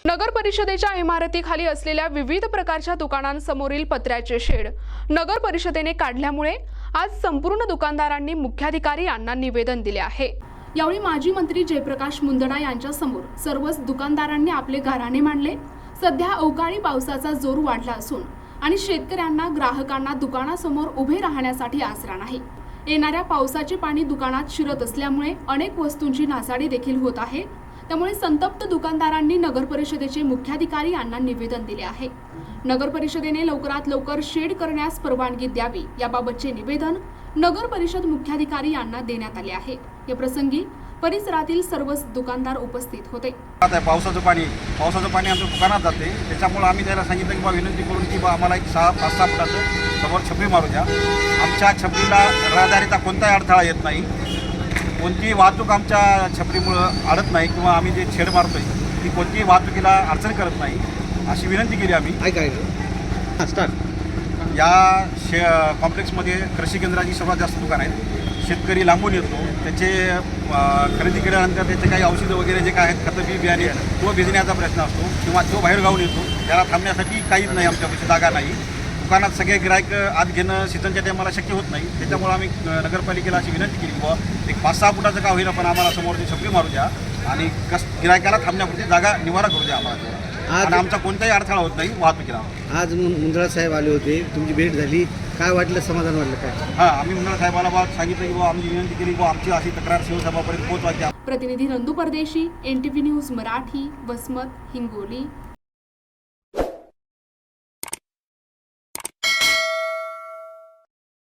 नगर परिषदेच्या इमारतीखाली असलेल्या विविध प्रकारच्या दुकानांसमोरील पत्र्याचे शेड नगर परिषदेने काढल्यामुळे आज संपूर्ण दुकानदारांनी मुख्याधिकारी यांना निवेदन दिले आहे। यावेळी माजी मंत्री जयप्रकाश मुंदडा यांच्या समोर सर्वच दुकानदारांनी आपले गाऱ्हाणे मांडले। सध्या अवकाळी पावसाचा जोर वाढला असून आणि शेतकऱ्यांना ग्राहकांना दुकानासमोर उभे राहण्यासाठी आसरा नाही। येणाऱ्या पावसाचे पाणी दुकानात शिरत असल्यामुळे अनेक वस्तूंची नासाडी देखील होत आहे। त्यामुळे संतप्त दुकानदारांनी नगर परिषदेचे मुख्याधिकारी यांना निवेदन दिले आहे। नगर परिषदेने लवकरात लवकर शेड करण्यास परवानगी द्यावी याबाबतचे निवेदन नगर परिषद मुख्याधिकारी यांना देण्यात आले आहे। या प्रसंगी परिसरातील सर्वच दुकानदार उपस्थित होते। आता पावसाचं पाणी आमच्या दुकानात जाते, त्याच्यामुळे आम्ही त्याला सांगितलं की विनंती करून की आम्हाला एक 5-6 फुटाचं समोर छपरी मारू द्या। आमच्या छपरीला रहदारीचा कोणताही अडथळा येत नाही, कोणतीही वाहतूक आमच्या छपरीमुळं अडत नाही किंवा आम्ही जे छेड मारतोय ती कोणतीही वाहतुकीला अडचण करत नाही अशी विनंती केली आम्ही। या कॉम्प्लेक्समध्ये कृषी केंद्राची सर्वात जास्त दुकान आहेत। शेतकरी लांबून येतो, त्याचे खरेदी केल्यानंतर त्याचे काही औषधं वगैरे जे काय आहेत, खतं बियाणे तो भिजण्याचा प्रश्न असतो किंवा तो बाहेर गावून येतो, त्याला थांबण्यासाठी काहीच नाही, आमच्यापाशी जागा नाही। दुकानात सगळे गिरायक आत घेणं सीझनच्या टायमाला शक्य होत नाही, त्याच्यामुळे आम्ही नगरपालिकेला अशी विनंती केली की एक 5-6 फुटाचं का होईना पण आम्हाला समोरची छपरी मारू द्या आणि गिरायकाला थांबण्यापुरती जागा निवारा करू द्या आम्हाला, आणि आमचा कोणताही अडथळा होत नाही वाहतुकीला। आज मुंदडा साहेब आले होते, तुमची भेट झाली, काय वाटलं, समाधान वाटलं काय? हां, आम्ही मुंदडा साहेबाला सांगितलं की आमची विनंती केली की आमची अशी तक्रार शिवसभापर्यंत पोहोचवायची। प्रतिनिधी नंदू परदेशी, NTV न्यूज मराठी, वसमत, हिंगोली।